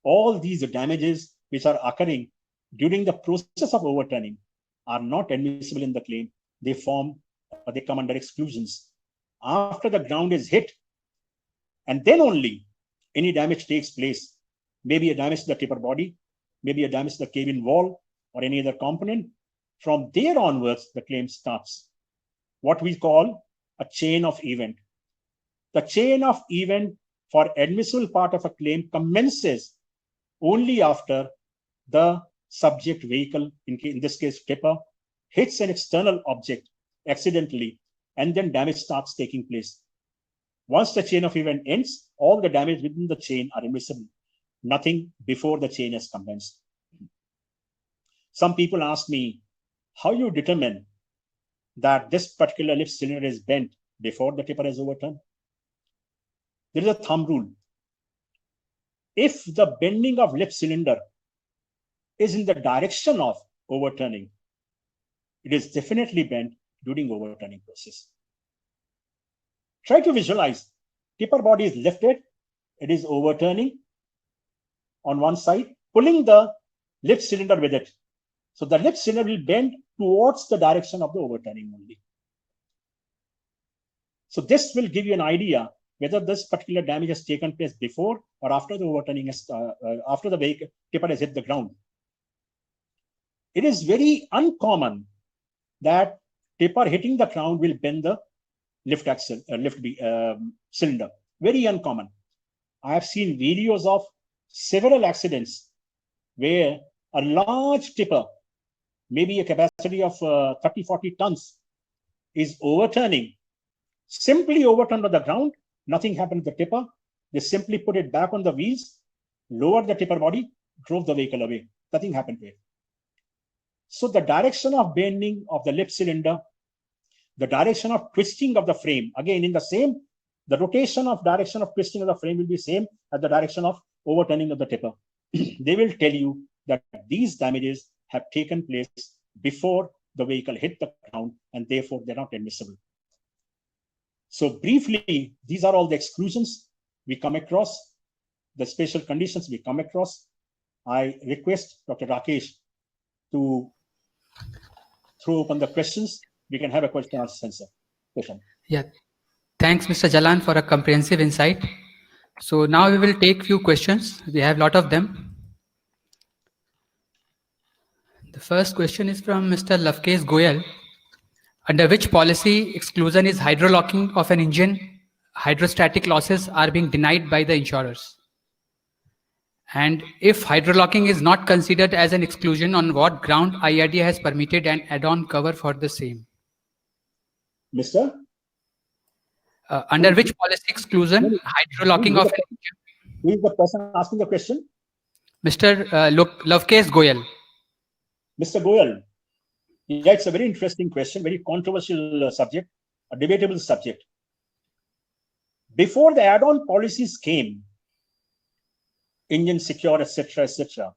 B: All these damages which are occurring during the process of overturning are not admissible in the claim. They come under exclusions. After the ground is hit, and then only any damage takes place. Maybe a damage to the tipper body, maybe a damage to the cabin wall or any other component. From there onwards, the claim starts. What we call a chain of event. The chain of event for admissible part of a claim commences only after the subject vehicle, in this case tipper, hits an external object accidentally, and then damage starts taking place. Once the chain of event ends, all the damage within the chain are admissible. Nothing before the chain has commenced. Some people ask me, how you determine that this particular lift cylinder is bent before the tipper is overturned? There is a thumb rule. If the bending of lift cylinder is in the direction of overturning, it is definitely bent during overturning process. Try to visualize. Tipper body is lifted, it is overturning on one side, pulling the lift cylinder with it. So the lift cylinder will bend towards the direction of the overturning only. So this will give you an idea whether this particular damage has taken place before or after the overturning, after the vehicle tipper has hit the ground. It is very uncommon that tipper hitting the ground will bend the lift axle, cylinder. Very uncommon. I have seen videos of several accidents where a large tipper, maybe a capacity of 30-40 tons, is overturning, simply overturned on the ground. Nothing happened to the tipper. They simply put it back on the wheels, lowered the tipper body, drove the vehicle away. Nothing happened to it. So the direction of bending of the lift cylinder, the direction of twisting of the frame, again in the same, the rotation of direction of twisting of the frame will be same as the direction of overturning of the tipper. They will tell you that these damages have taken place before the vehicle hit the ground, and therefore they're not admissible. So briefly, these are all the exclusions we come across, the special conditions we come across. I request Dr. Rakesh to throw open the questions. We can have a question and answer session.
A: Yeah. Thanks, Mr. Jalan, for a comprehensive insight. So now we will take few questions. We have a lot of them. The first question is from Mr. Lavkesh Goyal. Under which policy exclusion is hydrolocking of an engine, hydrostatic losses are being denied by the insurers? And if hydrolocking is not considered as an exclusion, on what ground IRDA has permitted an add-on cover for the same?
B: Mr.
A: Under which policy exclusion hydrolocking of an engine?
B: Who is the person asking the question?
A: Mr. Lavkesh Goyal.
B: Mr. Goyal. Yeah, it's a very interesting question, very controversial subject, a debatable subject. Before the add-on policies came, engine secure, etc.,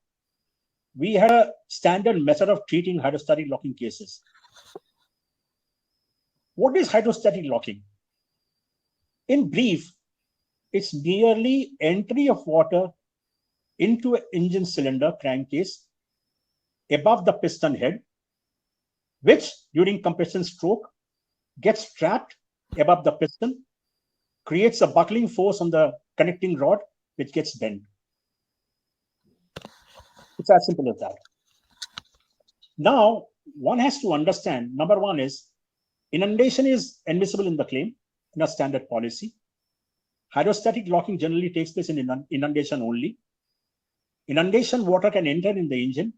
B: we had a standard method of treating hydrostatic locking cases. What is hydrostatic locking? In brief, it's merely entry of water into an engine cylinder crankcase above the piston head, which during compression stroke gets trapped above the piston, creates a buckling force on the connecting rod, which gets bent. It's as simple as that. Now, one has to understand, number one is, inundation is admissible in the claim in a standard policy. Hydrostatic locking generally takes place in inundation only. Inundation water can enter in the engine.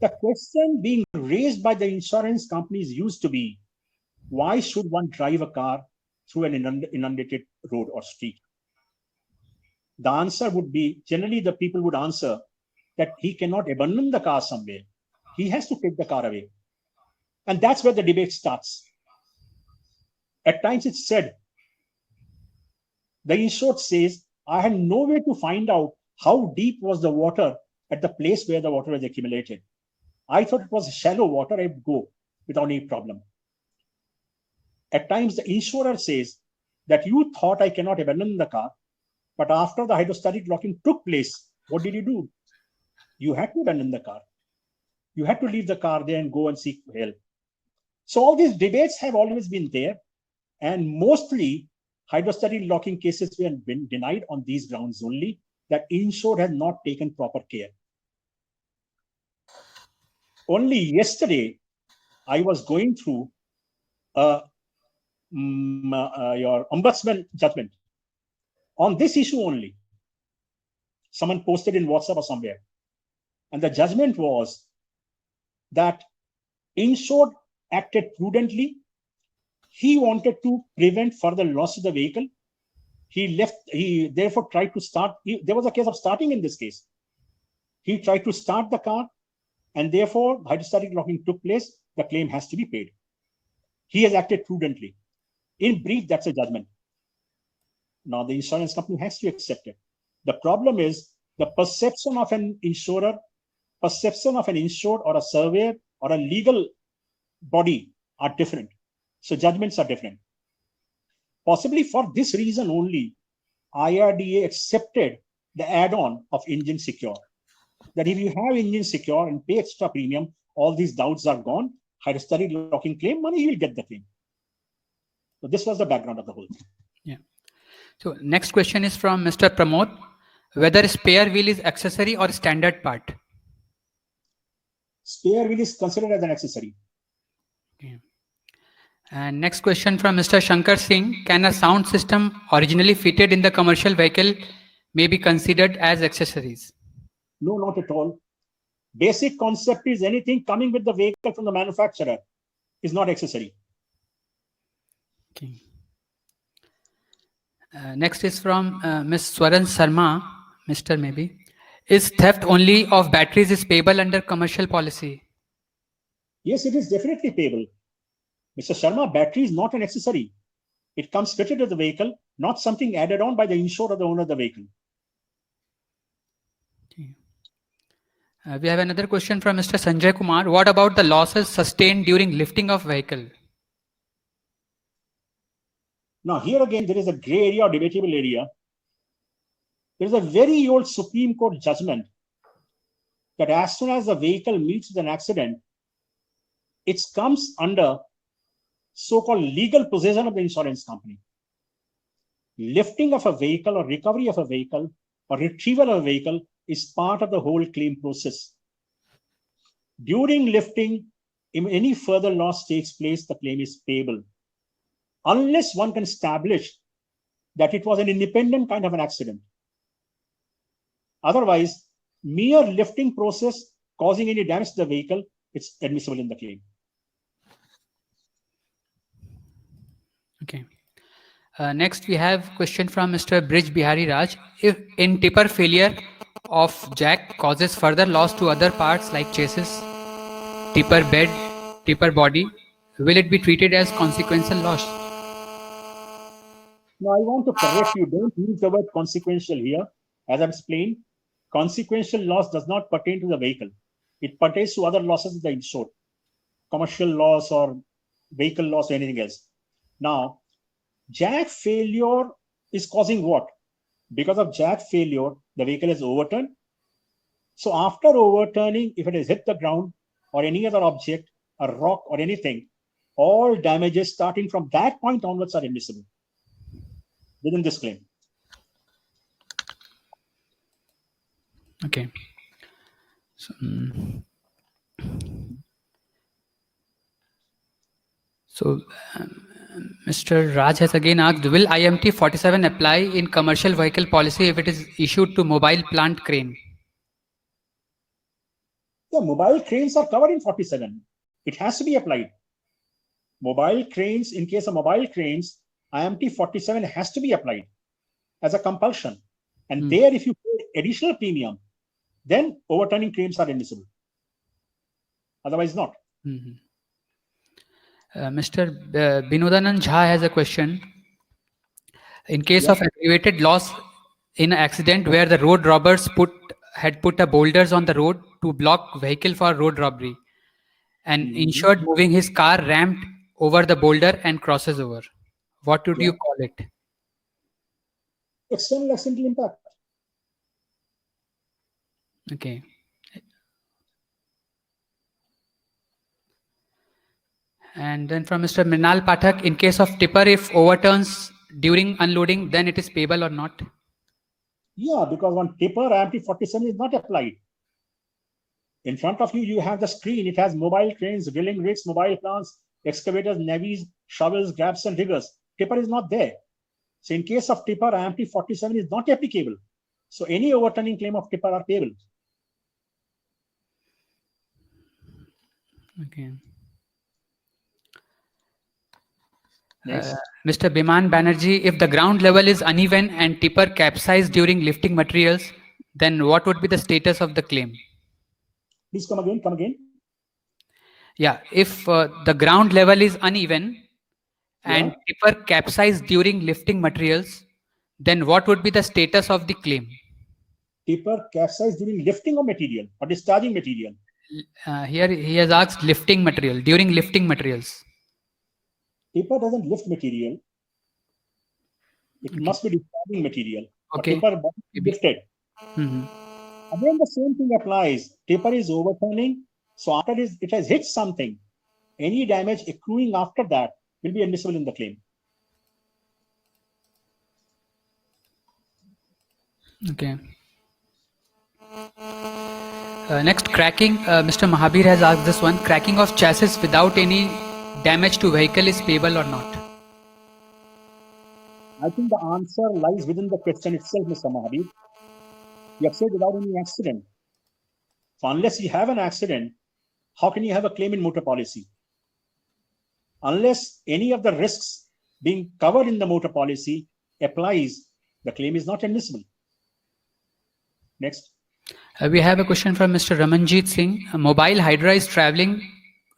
B: The question being raised by the insurance companies used to be, why should one drive a car through an inundated road or street? The answer would be, generally the people would answer that he cannot abandon the car somewhere. He has to take the car away. And that's where the debate starts. At times it's said, the insured says, I had no way to find out how deep was the water at the place where the water was accumulated. I thought it was shallow water, I would go without any problem. At times the insurer says that you thought I cannot abandon the car, but after the hydrostatic locking took place, what did you do? You had to abandon the car. You had to leave the car there and go and seek help. So all these debates have always been there, and mostly hydrostatic locking cases were been denied on these grounds only, that insured has not taken proper care. Only yesterday, I was going through your ombudsman judgment on this issue only. Someone posted in WhatsApp or somewhere. And the judgment was that insured acted prudently. He wanted to prevent further loss of the vehicle. He therefore tried to start. There was a case of starting in this case. He tried to start the car, and therefore hydrostatic locking took place. The claim has to be paid. He has acted prudently. In brief, that's a judgment. Now the insurance company has to accept it. The problem is the perception of an insurer, perception of an insured or a surveyor or a legal body are different. So judgments are different. Possibly for this reason only, IRDA accepted the add-on of Engine Secure. That if you have Engine Secure and pay extra premium, all these doubts are gone. Hydrostatic locking claim, money, you will get the claim. So this was the background of the whole thing.
A: Yeah. So next question is from Mr. Pramod. Whether spare wheel is accessory or standard part?
B: Spare wheel is considered as an accessory.
A: Okay. And next question from Mr. Shankar Singh. Can a sound system originally fitted in the commercial vehicle may be considered as accessories?
B: No, not at all. Basic concept is anything coming with the vehicle from the manufacturer is not accessory.
A: Okay. Next is from Ms. Swaran Sarma, Mr. Maybe. Is theft only of batteries is payable under commercial policy?
B: Yes, it is definitely payable. Mr. Sharma, battery is not an accessory. It comes fitted to the vehicle, not something added on by the insurer or the owner of the vehicle.
A: Okay. We have another question from Mr. Sanjay Kumar. What about the losses sustained during lifting of vehicle?
B: Now, here again, there is a gray area or debatable area. There is a very old Supreme Court judgment that as soon as the vehicle meets with an accident, it comes under so-called legal possession of the insurance company. Lifting of a vehicle or recovery of a vehicle or retrieval of a vehicle is part of the whole claim process. During lifting, if any further loss takes place, the claim is payable, unless one can establish that it was an independent kind of an accident. Otherwise, mere lifting process causing any damage to the vehicle, it's admissible in the claim.
A: Okay. Next, we have question from Mr. Brij Bihari Raj. If in tipper failure of jack causes further loss to other parts like chassis, tipper bed, tipper body, will it be treated as consequential loss?
B: Now, I want to correct you. Don't use the word consequential here. As I've explained, consequential loss does not pertain to the vehicle. It pertains to other losses of the insured, commercial loss or vehicle loss or anything else. Now, jack failure is causing what? Because of jack failure, the vehicle is overturned. So after overturning, if it has hit the ground or any other object, a rock or anything, all damages starting from that point onwards are admissible within this claim.
A: Okay. So Mr. Raj has again asked, will IMT 47 apply in commercial vehicle policy if it is issued to mobile plant crane?
B: The mobile cranes are covered in 47. It has to be applied. Mobile cranes, in case of mobile cranes, IMT 47 has to be applied as a compulsion. And there, if you pay additional premium, then overturning claims are admissible. Otherwise, not.
A: Mr. Binodanand Jha has a question. In case of aggravated loss in an accident where the road robbers had put a boulders on the road to block vehicle for road robbery, and insured moving his car ramped over the boulder and crosses over, what would you call it?
B: External accidental impact.
A: Okay. And then from Mr. Mrinal Pathak, in case of tipper, if overturns during unloading, then it is payable or not?
B: Yeah, because on tipper, IMT 47 is not applied. In front of you, you have the screen. It has mobile cranes, drilling rigs, mobile plants, excavators, navies, shovels, grabs, and diggers. Tipper is not there. So in case of tipper, IMT 47 is not applicable. So any overturning claim of tipper are payable.
A: Okay.
B: Next.
A: Mr. Biman Banerjee, if the ground level is uneven and tipper capsized during lifting materials, then what would be the status of the claim?
B: Please come again.
A: Yeah, if the ground level is uneven and tipper capsized during lifting materials, then what would be the status of the claim?
B: Tipper capsized during lifting of material or discharging material?
A: Here he has asked lifting material, during lifting materials.
B: Tipper doesn't lift material. It must be discharging material.
A: Okay.
B: Tipper lifted. Again, the same thing applies. Tipper is overturning. So after it has hit something, any damage accruing after that will be admissible in the claim.
A: Okay. Next, cracking. Mr. Mahabir has asked this one. Cracking of chassis without any damage to vehicle is payable or not?
B: I think the answer lies within the question itself, Mr. Mahabir. You have said without any accident. So unless you have an accident, how can you have a claim in motor policy? Unless any of the risks being covered in the motor policy applies, the claim is not admissible. Next.
A: We have a question from Mr. Ramanjit Singh. A mobile hydra is traveling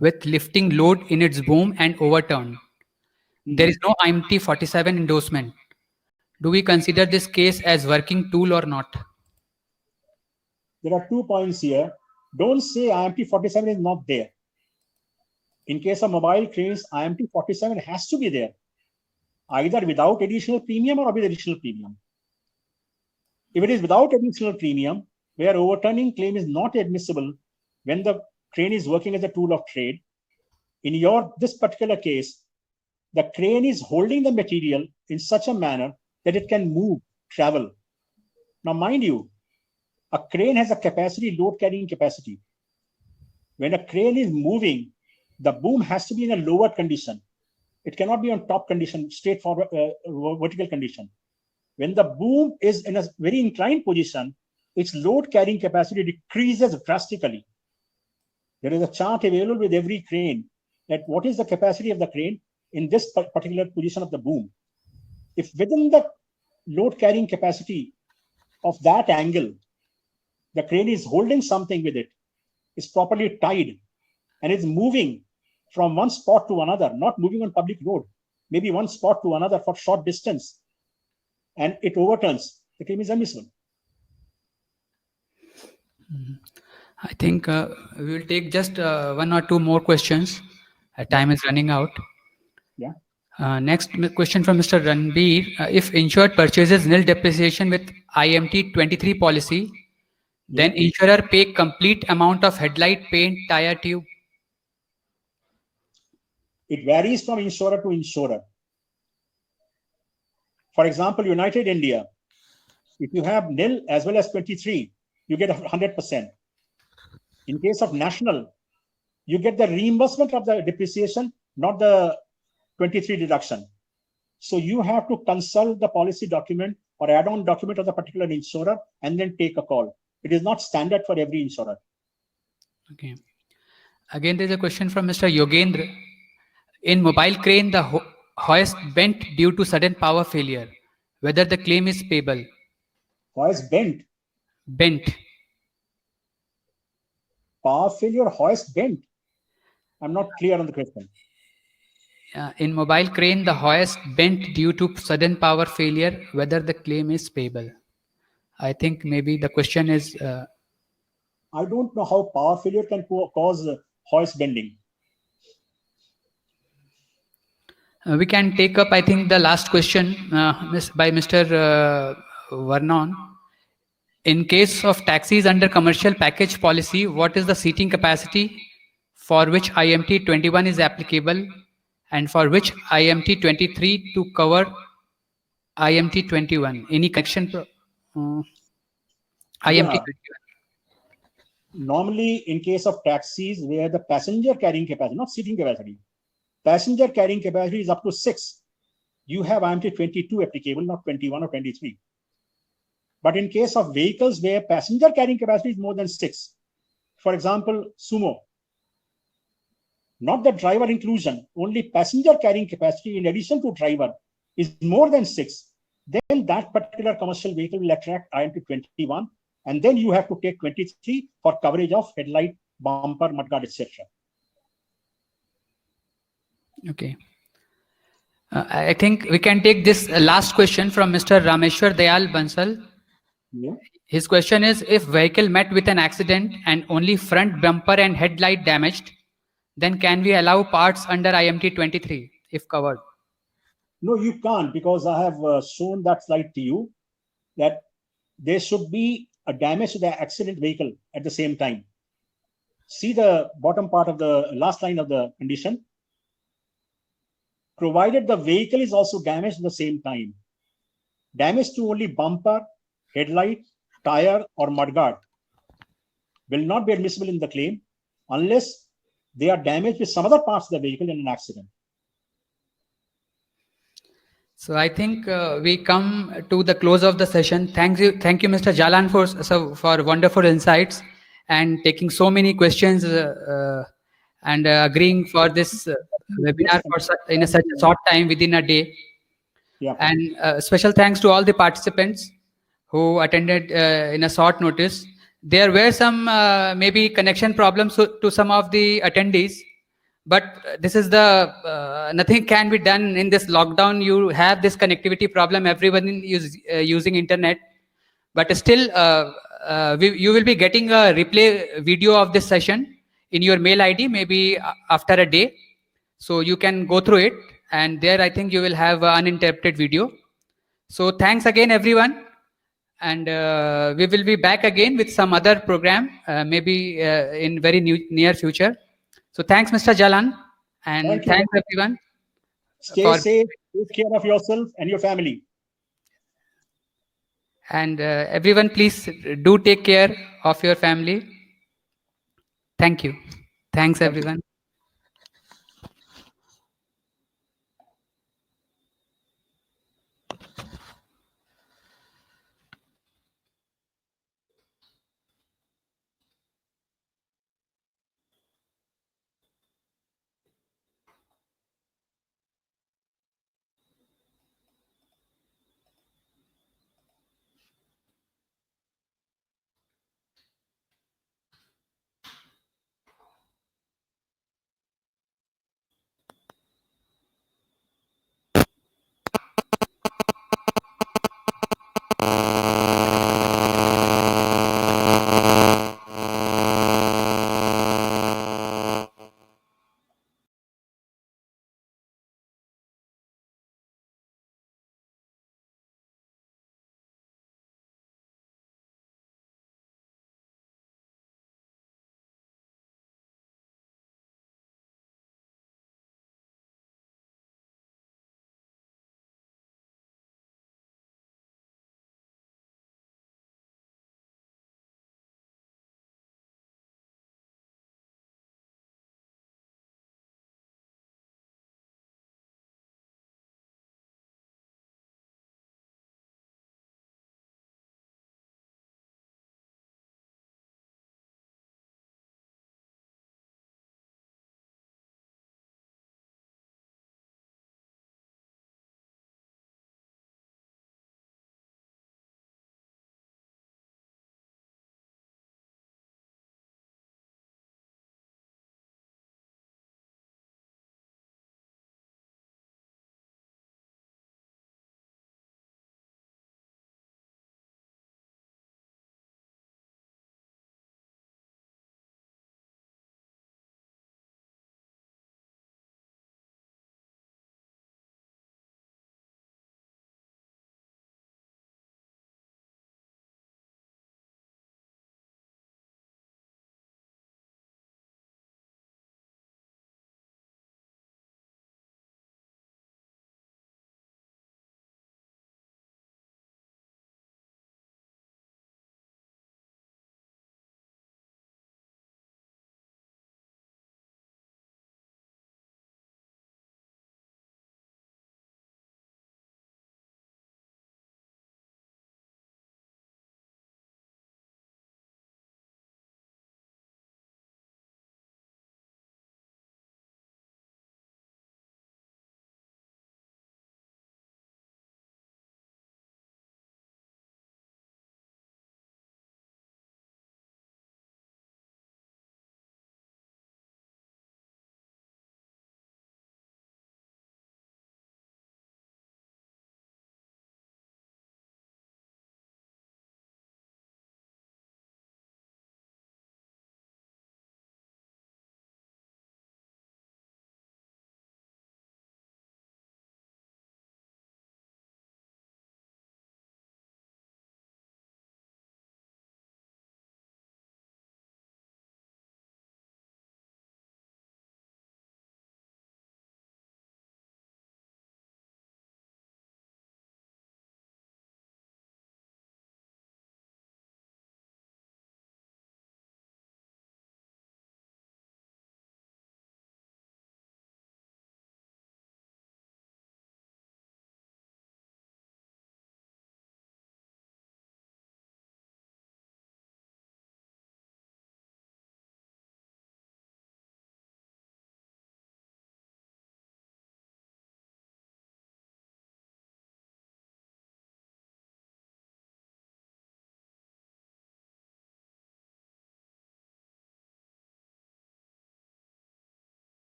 A: with lifting load in its boom and overturned. There is no IMT 47 endorsement. Do we consider this case as working tool or not?
B: There are 2 points here. Don't say IMT 47 is not there. In case of mobile cranes, IMT 47 has to be there, either without additional premium or with additional premium. If it is without additional premium, where overturning claim is not admissible when the crane is working as a tool of trade, in this particular case, the crane is holding the material in such a manner that it can move, travel. Now, mind you, a crane has a capacity, load carrying capacity. When a crane is moving, the boom has to be in a lower condition. It cannot be on top condition, straight forward, vertical condition. When the boom is in a very inclined position, its load carrying capacity decreases drastically. There is a chart available with every crane that what is the capacity of the crane in this particular position of the boom. If within the load carrying capacity of that angle, the crane is holding something with it, is properly tied, and is moving from one spot to another, not moving on public road, maybe one spot to another for short distance, and it overturns, the claim is admissible.
A: I think we will take just 1 or 2 more questions. Time is running out.
B: Yeah.
A: Next question from Mr. Ranbir. If insured purchases nil depreciation with IMT 23 policy, then insurer pay complete amount of headlight, paint, tire, tube?
B: It varies from insurer to insurer. For example, United India, if you have nil as well as 23, you get 100%. In case of National, you get the reimbursement of the depreciation, not the 23 deduction. So you have to consult the policy document or add-on document of the particular insurer and then take a call. It is not standard for every insurer.
A: Okay. Again, there's a question from Mr. Yogendra. In mobile crane, the hoist bent due to sudden power failure. Whether the claim is payable.
B: Hoist bent.
A: Bent.
B: Power failure, hoist bent. I'm not clear on the question.
A: In mobile crane, the hoist bent due to sudden power failure. Whether the claim is payable. I think maybe the question is.
B: I don't know how power failure can cause hoist bending.
A: We can take up, I think, the last question by Mr. Vernon. In case of taxis under commercial package policy, what is the seating capacity for which IMT 21 is applicable and for which IMT 23 to cover IMT 21? Any connection? IMT 21.
B: Normally, in case of taxis where the passenger carrying capacity, not seating capacity, passenger carrying capacity is up to 6, you have IMT 22 applicable, not 21 or 23. But in case of vehicles where passenger carrying capacity is more than 6, for example, sumo, not the driver inclusion, only passenger carrying capacity in addition to driver is more than 6, then that particular commercial vehicle will attract IMT 21, and then you have to take 23 for coverage of headlight, bumper, mudguard, etc.
A: Okay. I think we can take this last question from Mr. Rameshwar Dayal Bansal.
B: Yeah.
A: His question is, if vehicle met with an accident and only front bumper and headlight damaged, then can we allow parts under IMT 23 if covered?
B: No, you can't, because I have shown that slide to you that there should be a damage to the accident vehicle at the same time. See the bottom part of the last line of the condition. Provided the vehicle is also damaged at the same time. Damage to only bumper, headlight, tire, or mudguard will not be admissible in the claim unless they are damaged with some other parts of the vehicle in an accident.
A: So I think we come to the close of the session. Thank you, Mr. Jalan, for wonderful insights and taking so many questions and agreeing for this webinar in such a short time within a day.
B: Yeah.
A: And special thanks to all the participants who attended in a short notice. There were some maybe connection problems to some of the attendees, but this is the nothing can be done in this lockdown. You have this connectivity problem. Everyone is using internet, but still you will be getting a replay video of this session in your mail ID maybe after a day, so you can go through it, and there I think you will have an uninterrupted video. So thanks again, everyone. And we will be back again with some other program, maybe in very near future. So thanks, Mr. Jalan, and thanks everyone.
B: Stay safe, take care of yourself and your family.
A: And everyone, please do take care of your family. Thank you. Thanks, everyone.